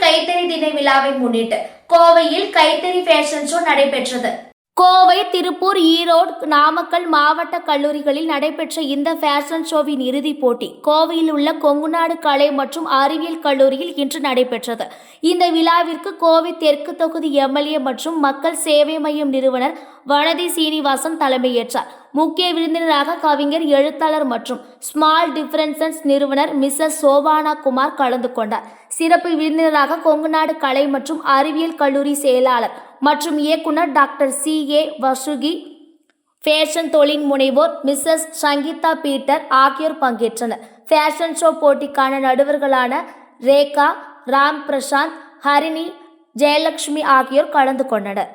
கைத்தறி தின விழாவை முன்னிட்டு கோவையில் கைத்தறி ஃபேஷன் ஷோ நடைபெற்றது. கோவை, திருப்பூர், ஈரோடு, நாமக்கல் மாவட்ட கல்லூரிகளில் நடைபெற்ற இந்த ஃபேஷன் ஷோவின் இறுதிப் போட்டி கோவையில் உள்ள கொங்குநாடு கலை மற்றும் அறிவியல் கல்லூரியில் இன்று நடைபெற்றது. இந்த விழாவிற்கு கோவை தெற்கு தொகுதி எம்எல்ஏ மற்றும் மக்கள் சேவை மையம் நிறுவனர் வனதி சீனிவாசன் தலைமையேற்றார். முக்கிய விருந்தினராக கவிஞர், எழுத்தாளர் மற்றும் ஸ்மால் டிஃபரன்சஸ் நிறுவனர் மிஸ்ஸஸ் சோபானா குமார் கலந்து கொண்டார். சிறப்பு விருந்தினராக கொங்குநாடு கலை மற்றும் அறிவியல் கல்லூரி செயலாளர் மற்றும் இயக்குனர் டாக்டர் CA வசுகி, ஃபேஷன் தொழில் முனைவோர் மிஸ்ஸஸ் சங்கீதா பீட்டர் ஆகியோர் பங்கேற்றனர். ஃபேஷன் ஷோ போட்டிக்கான நடுவர்களான ரேகா, ராம் பிரசாந்த், ஹரிணி, ஜெயலட்சுமி ஆகியோர் கலந்து கொண்டனர்.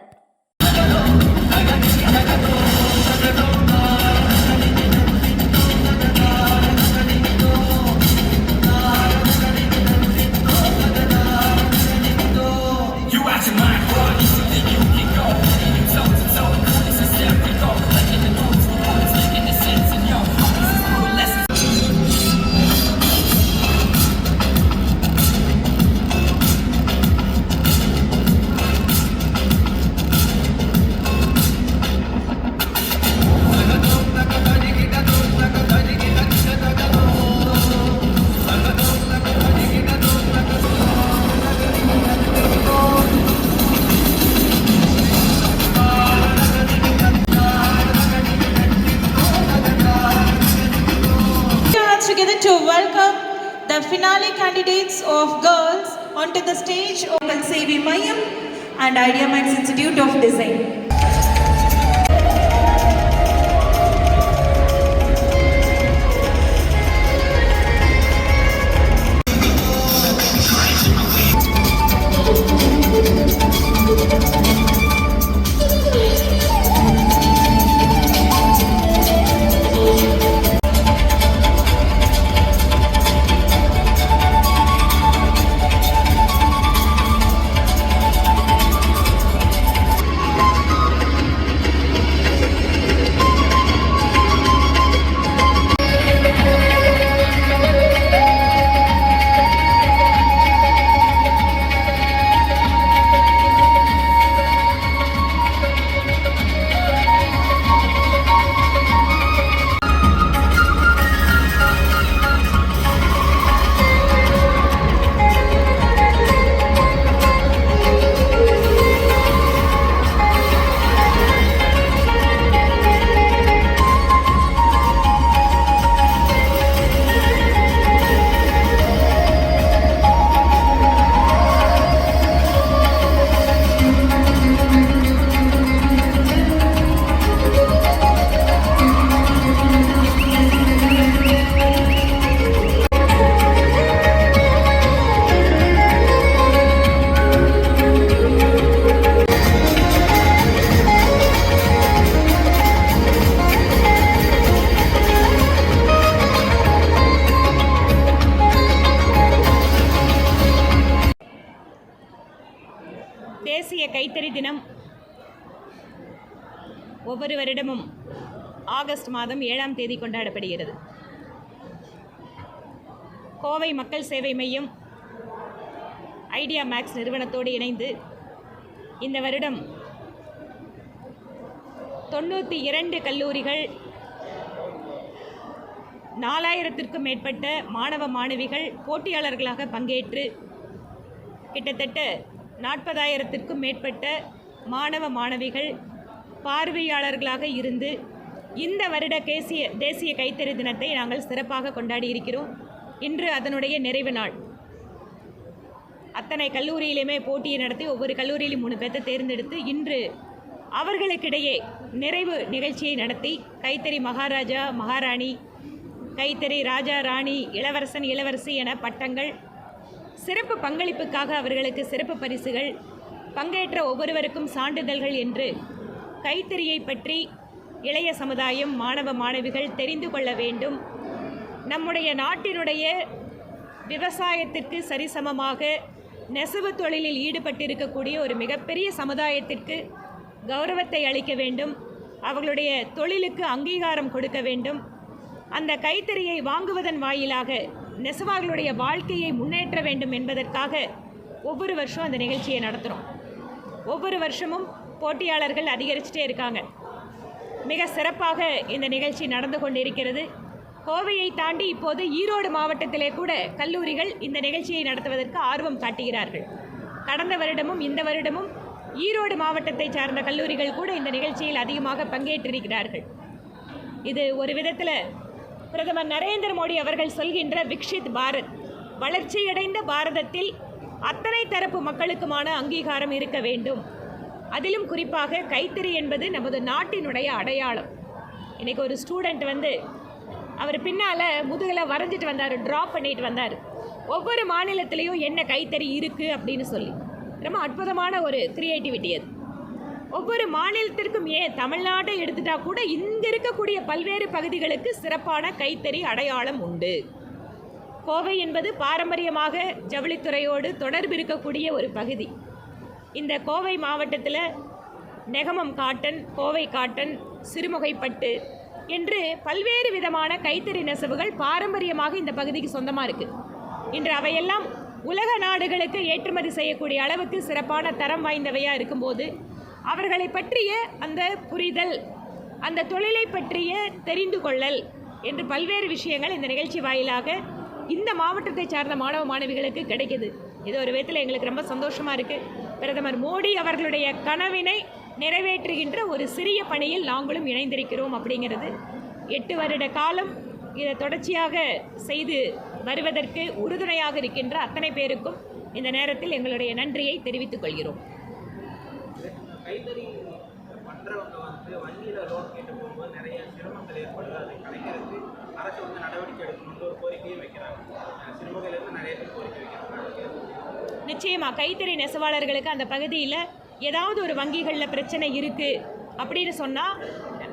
Together to welcome the finale candidates of girls onto the stage of மக்கள் சேவை மையம் and Idea Max Institute of Design. தேசிய கைத்தறி தினம் ஒவ்வொரு வருடமும் ஆகஸ்ட் மாதம் 7ஆம் தேதி கொண்டாடப்படுகிறது. கோவை மக்கள் சேவை மையம் ஐடியா மேக்ஸ் நிறுவனத்தோடு இணைந்து இந்த வருடம் 92 கல்லூரிகள், 4000த்திற்கும் மேற்பட்ட மாணவ மாணவிகள் போட்டியாளர்களாக பங்கேற்று கிட்டத்தட்ட 40,000த்திற்கும் மேற்பட்ட மாணவ மாணவிகள் பார்வையாளர்களாக இருந்து இந்த வருட தேசிய கைத்தறி தினத்தை நாங்கள் சிறப்பாக கொண்டாடி இருக்கிறோம். இன்று அதனுடைய நிறைவு நாள். அத்தனை கல்லூரியிலுமே போட்டியை நடத்தி ஒவ்வொரு கல்லூரியிலும் 3 பேர்த்தை தேர்ந்தெடுத்து இன்று அவர்களுக்கிடையே நிறைவு நிகழ்ச்சியை நடத்தி கைத்தறி மகாராஜா, மகாராணி, கைத்தறி ராஜா, ராணி, இளவரசன், இளவரசி என பட்டங்கள், சிறப்பு பங்களிப்புக்காக அவர்களுக்கு சிறப்பு பரிசுகள், பங்கேற்ற ஒவ்வொருவருக்கும் சான்றிதழ்கள் என்று கைத்தறியை பற்றி இளைய சமுதாயம், மாணவ மாணவிகள் தெரிந்து கொள்ள வேண்டும். நம்முடைய நாட்டினுடைய விவசாயத்திற்கு சரிசமமாக நெசவு தொழிலில் ஈடுபட்டிருக்கக்கூடிய ஒரு மிகப்பெரிய சமுதாயத்திற்கு கௌரவத்தை அளிக்க வேண்டும். அவர்களுடைய தொழிலுக்கு அங்கீகாரம் கொடுக்க வேண்டும். அந்த கைத்தறியை வாங்குவதன் வாயிலாக நெசவாளர்களுடைய வாழ்க்கையை முன்னேற்ற வேண்டும் என்பதற்காக ஒவ்வொரு வருஷம் அந்த நிகழ்ச்சியை நடத்துகிறோம். ஒவ்வொரு வருஷமும் போட்டியாளர்கள் அதிகரிச்சுட்டே இருக்காங்க. மிக சிறப்பாக இந்த நிகழ்ச்சி நடந்து கொண்டிருக்கிறது. கோவையை தாண்டி இப்போது ஈரோடு மாவட்டத்திலே கூட கல்லூரிகள் இந்த நிகழ்ச்சியை நடத்துவதற்கு ஆர்வம் காட்டுகிறார்கள். கடந்த வருடமும் இந்த வருடமும் ஈரோடு மாவட்டத்தை சார்ந்த கல்லூரிகள் கூட இந்த நிகழ்ச்சியில் அதிகமாக பங்கேற்றிருக்கிறார்கள். இது ஒரு விதத்தில் பிரதமர் நரேந்திர மோடி அவர்கள் சொல்கின்ற விக்ஷித் பாரத், வளர்ச்சியடைந்த பாரதத்தில் அத்தனை தரப்பு மக்களுக்குமான அங்கீகாரம் இருக்க வேண்டும். அதிலும் குறிப்பாக கைத்தறி என்பது நமது நாட்டினுடைய அடையாளம். இன்றைக்கி ஒரு ஸ்டூடெண்ட் அவர் பின்னால் முதுகில் வரைஞ்சிட்டு வந்தார், ட்ராப் பண்ணிட்டு வந்தார், ஒவ்வொரு மாநிலத்திலையும் என்ன கைத்தறி இருக்குது அப்படின்னு சொல்லி. ரொம்ப அற்புதமான ஒரு கிரியேட்டிவிட்டி அது. ஒவ்வொரு மாநிலத்திற்கும், ஏன் தமிழ்நாட்டை எடுத்துட்டா கூட இங்கே இருக்கக்கூடிய பல்வேறு பகுதிகளுக்கு சிறப்பான கைத்தறி அடையாளம் உண்டு. கோவை என்பது பாரம்பரியமாக ஜவுளித்துறையோடு தொடர்பு இருக்கக்கூடிய ஒரு பகுதி. இந்த கோவை மாவட்டத்தில் நெகமம் காட்டன், கோவை காட்டன், சிறுமுகைப்பட்டு என்று பல்வேறு விதமான கைத்தறி நெசவுகள் பாரம்பரியமாக இந்த பகுதிக்கு சொந்தமாக இருக்குது. இன்று அவையெல்லாம் உலக நாடுகளுக்கு ஏற்றுமதி செய்யக்கூடிய அளவுக்கு சிறப்பான தரம் வாய்ந்தவையாக இருக்கும்போது அவர்களை பற்றிய அந்த புரிதல், அந்த தொழிலை பற்றிய தெரிந்து கொள்ளல் என்று பல்வேறு விஷயங்கள் இந்த நிகழ்ச்சி வாயிலாக இந்த மாவட்டத்தை சார்ந்த மாணவ மாணவிகளுக்கு கிடைக்குது. இது ஒரு விதத்தில் எங்களுக்கு ரொம்ப சந்தோஷமாக இருக்குது. பிரதமர் மோடி அவர்களுடைய கனவினை நிறைவேற்றுகின்ற ஒரு சிறிய பணியில் நாங்களும் இணைந்திருக்கிறோம் அப்படிங்கிறது. 8 வருட காலம் இதை தொடர்ச்சியாக செய்து வருவதற்கு உறுதுணையாக இருக்கின்ற அத்தனை பேருக்கும் இந்த நேரத்தில் எங்களுடைய நன்றியை தெரிவித்துக் கொள்கிறோம். கைத்தறி பண்ணுறவங்க வங்கியில் லோன் கேட்டு போகும்போது நிறைய சிரமங்கள் ஏற்படுது. அதை கலைக்கிறதுக்கு அரசு நடவடிக்கை எடுக்கணும்னு ஒரு கோரிக்கையும் வைக்கிறாங்க. சிறுமுகையிலேருந்து நிறைய பேர் கோரிக்கை வைக்கிறாங்க. நிச்சயமாக கைத்தறி நெசவாளர்களுக்கு அந்த பகுதியில் ஏதாவது ஒரு வங்கிகளில் பிரச்சனை இருக்குது அப்படின்னு சொன்னால்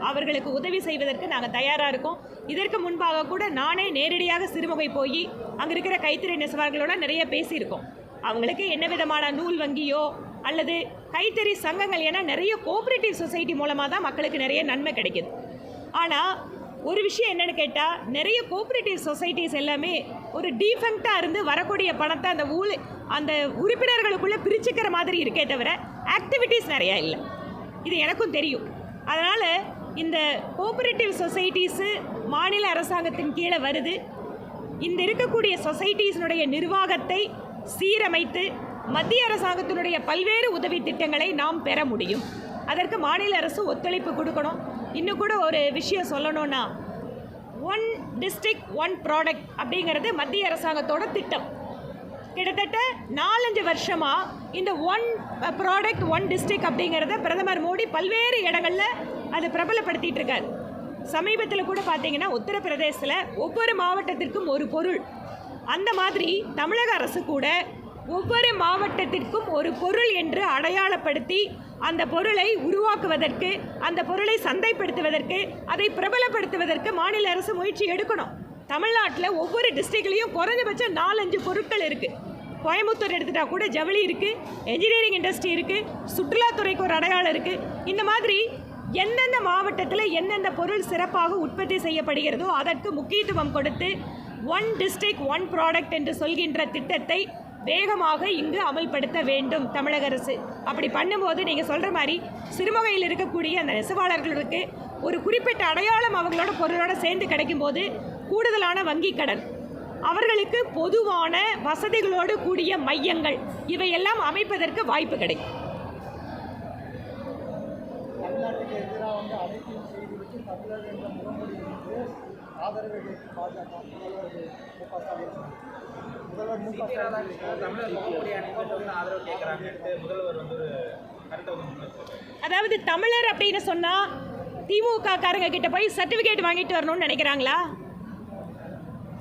அவர்களுக்கு உதவி செய்வதற்கு நாங்கள் தயாராக இருக்கோம். இதற்கு முன்பாக கூட நானே நேரடியாக சிறுமுகை போய் அங்கே இருக்கிற கைத்தறி நெசவாளர்களோட நிறைய பேசியிருக்கோம். அவங்களுக்கு என்ன விதமான நூல் வங்கியோ அல்லது கைத்தறி சங்கங்கள், ஏன்னா நிறைய கோஆப்ரேட்டிவ் சொசைட்டி மூலமாக தான் மக்களுக்கு நிறைய நன்மை கிடைக்குது. ஆனால் ஒரு விஷயம் என்னென்னு கேட்டால், நிறைய கோஆப்ரேட்டிவ் சொசைட்டிஸ் எல்லாமே ஒரு டீஃபெக்டாக இருந்து வரக்கூடிய பணத்தை அந்த உறுப்பினர்களுக்குள்ளே பிரிச்சுக்கிற மாதிரி இருக்கே தவிர ஆக்டிவிட்டீஸ் நிறையா இல்லை. இது எனக்கும் தெரியும். அதனால் இந்த கோஆப்ரேட்டிவ் சொசைட்டிஸு மாநில அரசாங்கத்தின் கீழே வருது. இந்த இருக்கக்கூடிய சொசைட்டிஸினுடைய நிர்வாகத்தை சீரமைத்து மத்திய அரசாங்கத்தினுடைய பல்வேறு உதவி திட்டங்களை நாம் பெற முடியும். அதற்கு மாநில அரசு ஒத்துழைப்பு கொடுக்கணும். இன்னும் கூட ஒரு விஷயம் சொல்லணும்னா, 1 டிஸ்ட்ரிக்ட் 1 ப்ராடக்ட் அப்படிங்கிறது மத்திய அரசாங்கத்தோட திட்டம். கிட்டத்தட்ட 4-5 வருஷமாக இந்த 1 ப்ராடக்ட் 1 டிஸ்ட்ரிக்ட் அப்படிங்கிறத பிரதமர் மோடி பல்வேறு இடங்களில் அதை பிரபலப்படுத்திட்டு இருக்கார். சமீபத்தில் கூட பார்த்தீங்கன்னா உத்தரப்பிரதேசத்தில் ஒவ்வொரு மாவட்டத்திற்கும் ஒரு பொருள், அந்த மாதிரி தமிழக அரசு கூட ஒவ்வொரு மாவட்டத்திற்கும் ஒரு பொருள் என்று அடையாளப்படுத்தி அந்த பொருளை உருவாக்குவதற்கு, அந்த பொருளை சந்தைப்படுத்துவதற்கு, அதை பிரபலப்படுத்துவதற்கு மாநில அரசு முயற்சி எடுக்கணும். தமிழ்நாட்டில் ஒவ்வொரு டிஸ்ட்ரிக்ட்லேயும் குறைஞ்சபட்சம் 4-5 பொருட்கள் இருக்குது. கோயம்புத்தூர் எடுத்துட்டா கூட ஜவுளி இருக்குது, என்ஜினியரிங் இண்டஸ்ட்ரி இருக்குது, சுற்றுலாத்துறைக்கு ஒரு அடையாளம் இருக்குது. இந்த மாதிரி எந்தெந்த மாவட்டத்தில் எந்தெந்த பொருள் சிறப்பாக உற்பத்தி செய்யப்படுகிறதோ அதற்கு முக்கியத்துவம் கொடுத்து 1 டிஸ்ட்ரிக்ட் 1 ப்ராடக்ட் என்று சொல்கின்ற திட்டத்தை வேகமாக இங்கு அமல்படுத்த வேண்டும் தமிழக அரசு. அப்படி பண்ணும்போது நீங்கள் சொல்கிற மாதிரி சிறுமுகையில் இருக்கக்கூடிய அந்த நெசவாளர்களுக்கு ஒரு குறிப்பிட்ட அடையாளம் அவங்களோட பொருளோட சேர்ந்து கிடைக்கும்போது கூடுதலான வங்கி கடன், அவர்களுக்கு பொதுவான வசதிகளோடு கூடிய மையங்கள், இவையெல்லாம் அமைப்பதற்கு வாய்ப்பு கிடைக்கும். தமிழ்நாட்டுக்கு எதிராக அனைத்தையும் செய்துவிட்டு தமிழர் என்ற முகமொழி ஆதரவை பாஜக முதல்வர் மு க ஸ்டாலின் தமிழர் முகமொழி அணிக்கு ஆதரவு கேட்குறாங்க. முதல்வர் ஒரு கருத்தை அதாவது தமிழர் அப்படின்னு சொன்னால் திமுக காரங்க கிட்ட போய் சர்டிஃபிகேட் வாங்கிட்டு வரணும்னு நினைக்கிறாங்களா?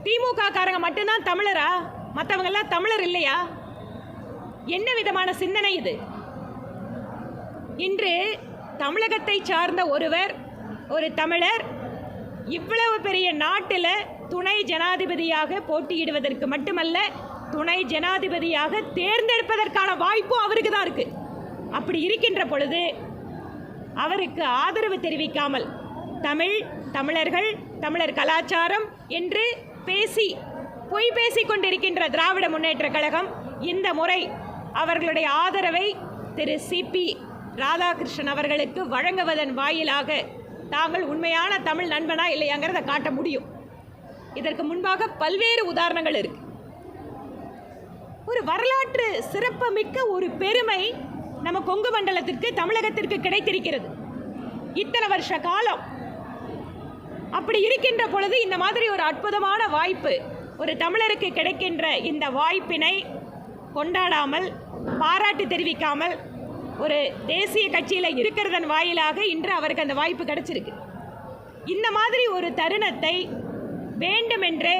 திமுக காரங்க மட்டும்தான் தமிழரா? மற்றவங்கெல்லாம் தமிழர் இல்லையா? என்ன விதமான சிந்தனை இது? இன்று தமிழகத்தை சார்ந்த ஒரு தமிழர் இவ்வளவு பெரிய நாட்டில் துணை ஜனாதிபதியாக போட்டியிடுவதற்கு மட்டுமல்ல, துணை ஜனாதிபதியாக தேர்ந்தெடுப்பதற்கான வாய்ப்பும் அவருக்கு தான் இருக்குது. அப்படி இருக்கின்ற பொழுது அவருக்கு ஆதரவு தெரிவிக்காமல் தமிழர்கள், தமிழர் கலாச்சாரம் என்று பொய் பேசி கொண்டிருக்கின்ற திராவிட முன்னேற்ற கழகம் இந்த முறை அவர்களுடைய ஆதரவை திரு சிபி ராதாகிருஷ்ணன் அவர்களுக்கு வழங்குவதன் வாயிலாக தாங்கள் உண்மையான தமிழ் நண்பனா இல்லையாங்கிறத காட்ட முடியும். இதற்கு முன்பாக பல்வேறு உதாரணங்கள் இருக்கு. ஒரு வரலாற்று சிறப்புமிக்க ஒரு பெருமை நம்ம கொங்கு மண்டலத்திற்கு, தமிழகத்திற்கு கிடைத்திருக்கிறது இத்தனை வருஷ காலம். அப்படி இருக்கின்ற பொழுது இந்த மாதிரி ஒரு அற்புதமான வாய்ப்பு ஒரு தமிழருக்கு கிடைக்கின்ற இந்த வாய்ப்பினை கொண்டாடாமல், பாராட்டு தெரிவிக்காமல், ஒரு தேசிய கட்சியில் இருக்கிறதன் வாயிலாக இன்று அவருக்கு அந்த வாய்ப்பு கிடைச்சிருக்கு. இந்த மாதிரி ஒரு தருணத்தை வேண்டுமென்றே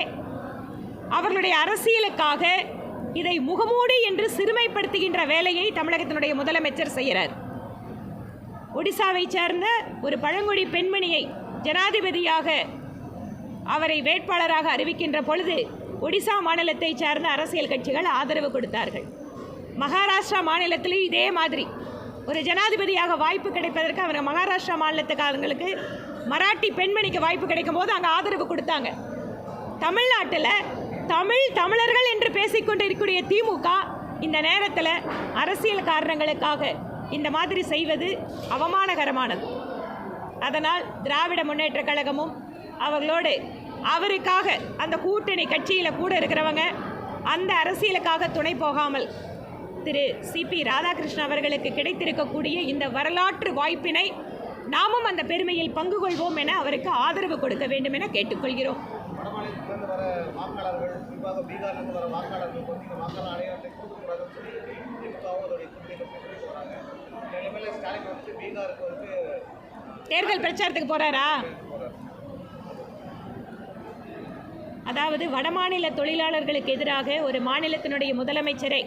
அவர்களுடைய அரசியலுக்காக இதை முகமூடி என்று சிறுமைப்படுத்துகின்ற வேலையை தமிழகத்தினுடைய முதலமைச்சர் செய்கிறார். ஒடிசாவை சேர்ந்த ஒரு பழங்குடி பெண்மணியை ஜனாதிபதியாக அவரை வேட்பாளராக அறிவிக்கின்ற பொழுது ஒடிசா மாநிலத்தை சேர்ந்த அரசியல் கட்சிகள் ஆதரவு கொடுத்தார்கள். மகாராஷ்டிரா மாநிலத்திலும் இதே மாதிரி ஒரு ஜனாதிபதியாக வாய்ப்பு கிடைப்பதற்கு அவர் மகாராஷ்டிரா மாநிலத்துக்காரங்களுக்கு மராட்டி பெண்மணிக்கு வாய்ப்பு கிடைக்கும் போது அங்கே ஆதரவு கொடுத்தாங்க. தமிழ்நாட்டில் தமிழர்கள் என்று பேசிக்கொண்டு இருக்கக்கூடிய திமுக இந்த நேரத்தில் அரசியல் காரணங்களுக்காக இந்த மாதிரி செய்வது அவமானகரமானது. அதனால் திராவிட முன்னேற்றக் கழகமும் அவர்களோடு அவருக்காக அந்த கூட்டணி கட்சியில் கூட இருக்கிறவங்க அந்த அரசியலுக்காக துணை போகாமல் திரு சிபி ராதாகிருஷ்ணன் அவர்களுக்கு கிடைத்திருக்கக்கூடிய இந்த வரலாற்று வாய்ப்பினை நாமும் அந்த பெருமையில் பங்கு கொள்வோம் என அவருக்கு ஆதரவு கொடுக்க வேண்டும் என கேட்டுக்கொள்கிறோம். வடமாநிலத்திலிருந்து வர வாக்காளர்கள், குறிப்பாக பீகார்லேருந்து வர வாக்காளர்கள் வந்து வாக்காளர் அடையாளத்தை கொடுக்கக்கூடாதுன்னு சொல்லி திமுகவும் அதோடைய கொள்கையை போகிறாங்க. நிலைமையில ஸ்டாலின் வந்து பீகாருக்கு வந்து தேர்தல் பிரச்சாரத்துக்கு போகிறாரா? அதாவது வடமாநில தொழிலாளர்களுக்கு எதிராக ஒரு மாநிலத்தினுடைய முதலமைச்சரை,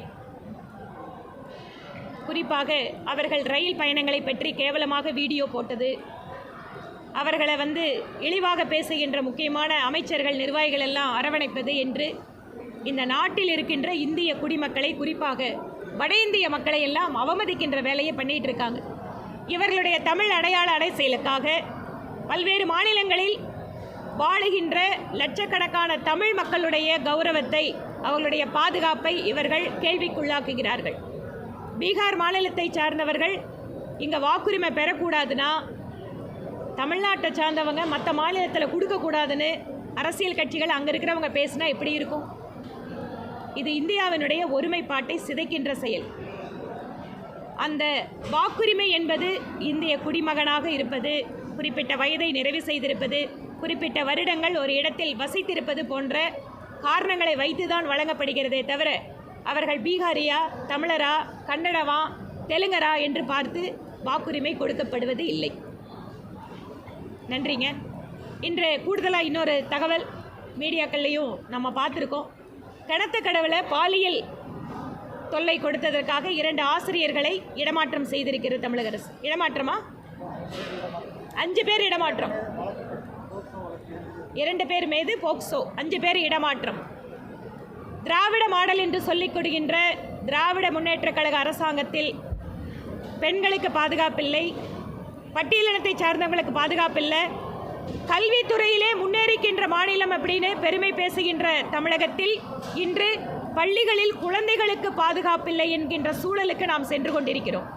குறிப்பாக அவர்கள் ரயில் பயணங்களை பற்றி கேவலமாக வீடியோ போட்டது, அவர்களை இழிவாக பேசுகின்ற முக்கியமான அமைச்சர்கள், நிர்வாகிகள் எல்லாம் அரவணைப்பது என்று இந்த நாட்டில் இருக்கின்ற இந்திய குடிமக்களை, குறிப்பாக வட இந்திய மக்களை எல்லாம் அவமதிக்கின்ற வேலையை பண்ணிட்டு இருக்காங்க. இவர்களுடைய தமிழ் அடையாள அடைசெயலுக்காக பல்வேறு மாநிலங்களில் வாழுகின்ற லட்சக்கணக்கான தமிழ் மக்களுடைய கௌரவத்தை, அவர்களுடைய பாதுகாப்பை இவர்கள் கேள்விக்குள்ளாக்குகிறார்கள். பீகார் மாநிலத்தை சார்ந்தவர்கள் இங்கே வாக்குரிமை பெறக்கூடாதுன்னா தமிழ்நாட்டை சார்ந்தவங்க மற்ற மாநிலத்தில் கொடுக்கக்கூடாதுன்னு அரசியல் கட்சிகள் அங்கே இருக்கிறவங்க பேசினா எப்படி இருக்கும்? இது இந்தியாவினுடைய ஒருமைப்பாட்டை சிதைக்கின்ற செயல். அந்த வாக்குரிமை என்பது இந்திய குடிமகனாக இருப்பது, குறிப்பிட்ட வயதை நிறைவு செய்திருப்பது, குறிப்பிட்ட வருடங்கள் ஒரு இடத்தில் வசித்திருப்பது போன்ற காரணங்களை வைத்துதான் வழங்கப்படுகிறதே தவிர அவர்கள் பீகாரியா, தமிழரா, கன்னடவா, தெலுங்கரா என்று பார்த்து வாக்குரிமை கொடுக்கப்படுவது இல்லை. நன்றிங்க. இன்று கூடுதலாக இன்னொரு தகவல் மீடியாக்கள்லையும் நம்ம பார்த்துருக்கோம். கிணத்துக்கடவுல பாலியல் தொல்லை கொடுத்ததற்காக 2 ஆசிரியர்களை இடமாற்றம் செய்திருக்கிறது தமிழக அரசு. இடமாற்றமா? 5 பேர் இடமாற்றம். 2 பேர் மீது போக்சோ, 5 பேர் இடமாற்றம். திராவிட மாடல் என்று சொல்லிக் கொடுக்கின்ற திராவிட முன்னேற்றக் கழக அரசாங்கத்தில் பெண்களுக்கு பாதுகாப்பில்லை, பட்டியலினத்தை சார்ந்தவங்களுக்கு பாதுகாப்பில்லை, கல்வித்துறையிலே முன்னேறிக்கின்ற மாநிலம் அப்படின்னு பெருமை பேசுகின்ற தமிழகத்தில் இன்று பள்ளிகளில் குழந்தைகளுக்கு பாதுகாப்பில்லை என்கின்ற சூழலுக்கு நாம் சென்று கொண்டிருக்கிறோம்.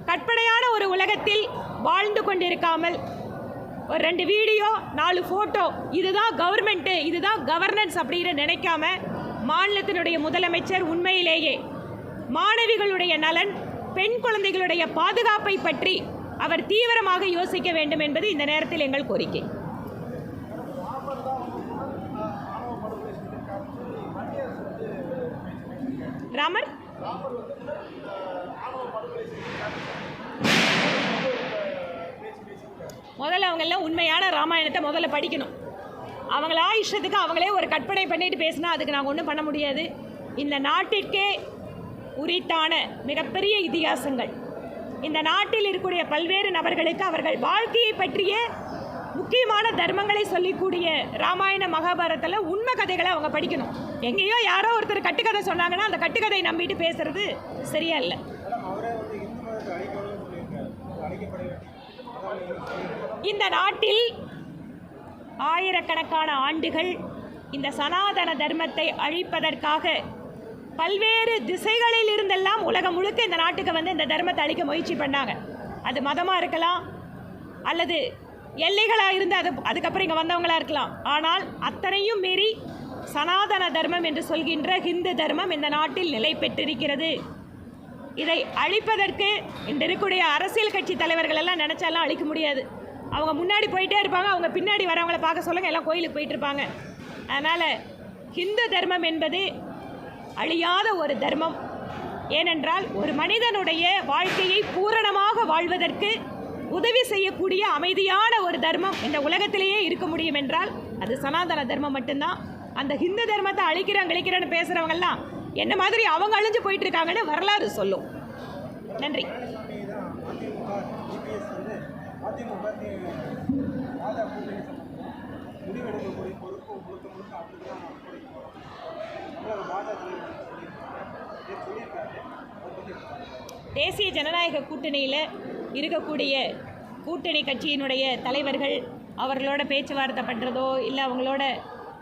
கற்பனையான ஒரு உலகத்தில் வாழ்ந்து கொண்டிருக்காமல் ஒரு 2 வீடியோ 4 ஃபோட்டோ இதுதான் கவர்மெண்ட்டு, இதுதான் கவர்னன்ஸ் அப்படின்னு நினைக்காம மாநிலத்தினுடைய முதலமைச்சர் உண்மையிலேயே மாணவிகளுடைய நலன், பெண் குழந்தைகளுடைய பாதுகாப்பை பற்றி அவர் தீவிரமாக யோசிக்க வேண்டும் என்பது இந்த நேரத்தில் எங்கள் கோரிக்கை. ராமர் முதல்ல அவங்கெல்லாம் உண்மையான ராமாயணத்தை முதல்ல படிக்கணும். அவங்களா இஷ்டத்துக்கு அவங்களே ஒரு கற்பனை பண்ணிட்டு பேசினா அதுக்கு நாங்கள் ஒன்றும் பண்ண முடியாது. இந்த நாட்டிற்கே உரித்தான மிகப்பெரிய இதிகாசங்கள், இந்த நாட்டில் இருக்கக்கூடிய பல்வேறு நபர்களுக்கு அவர்கள் வாழ்க்கையை பற்றிய முக்கியமான தர்மங்களை சொல்லிக்கூடிய ராமாயண மகாபாரதத்தில் உண்மை கதைகளை அவங்க படிக்கணும். எங்கேயோ யாரோ ஒருத்தர் கட்டுக்கதை சொன்னாங்கன்னா அந்த கட்டுக்கதை நம்பிட்டு பேசுறது சரியா இல்லை. இந்த நாட்டில் ஆயிரக்கணக்கான ஆண்டுகள் இந்த சனாதன தர்மத்தை அழிப்பதற்காக பல்வேறு திசைகளில் இருந்தெல்லாம் உலகம் முழுக்க இந்த நாட்டுக்கு வந்து இந்த தர்மத்தை அளிக்க முயற்சி பண்ணாங்க. அது மதமாக இருக்கலாம், அல்லது எல்லைகளாக இருந்து அதுக்கப்புறம் இங்கே வந்தவங்களாக இருக்கலாம். ஆனால் அத்தனையும் மீறி சனாதன தர்மம் என்று சொல்கின்ற ஹிந்து தர்மம் இந்த நாட்டில் நிலை பெற்றிருக்கிறது. இதை அழிப்பதற்கு இன்று இருக்கக்கூடிய அரசியல் கட்சி தலைவர்கள் எல்லாம் நினச்சாலாம் அழிக்க முடியாது. அவங்க முன்னாடி போயிட்டே இருப்பாங்க, அவங்க பின்னாடி வரவங்கள பார்க்க சொல்லுங்கள், எல்லாம் கோயிலுக்கு போயிட்டு இருப்பாங்க. அதனால் ஹிந்து தர்மம் என்பது அழியாத ஒரு தர்மம். ஏனென்றால் ஒரு மனிதனுடைய வாழ்க்கையை பூரணமாக வாழ்வதற்கு உதவி செய்யக்கூடிய அமைதியான ஒரு தர்மம் இந்த உலகத்திலேயே இருக்க முடியும் என்றால் அது சனாதன தர்மம் மட்டும்தான். அந்த ஹிந்து தர்மத்தை அழிக்கிறேன்னு பேசுகிறவங்கெல்லாம் என்ன மாதிரி அவங்க அழிஞ்சு போயிட்டு இருக்காங்கன்னு வரலாறு சொல்லும். நன்றி. தேசிய ஜனநாயக கூட்டணியில் இருக்கக்கூடிய கூட்டணி கட்சியினுடைய தலைவர்கள் அவர்களோட பேச்சுவார்த்தை பண்ணுறதோ இல்லை அவங்களோட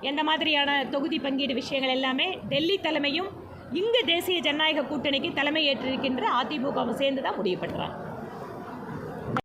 எந்த மாதிரியான தொகுதி பங்கீடு விஷயங்கள் எல்லாமே டெல்லி தலைமையும் இங்கு தேசிய ஜனநாயக கூட்டணிக்கு தலைமை ஏற்றிருக்கின்ற அதிமுகவும் சேர்ந்து தான் முடிவு பண்ணுறாங்க.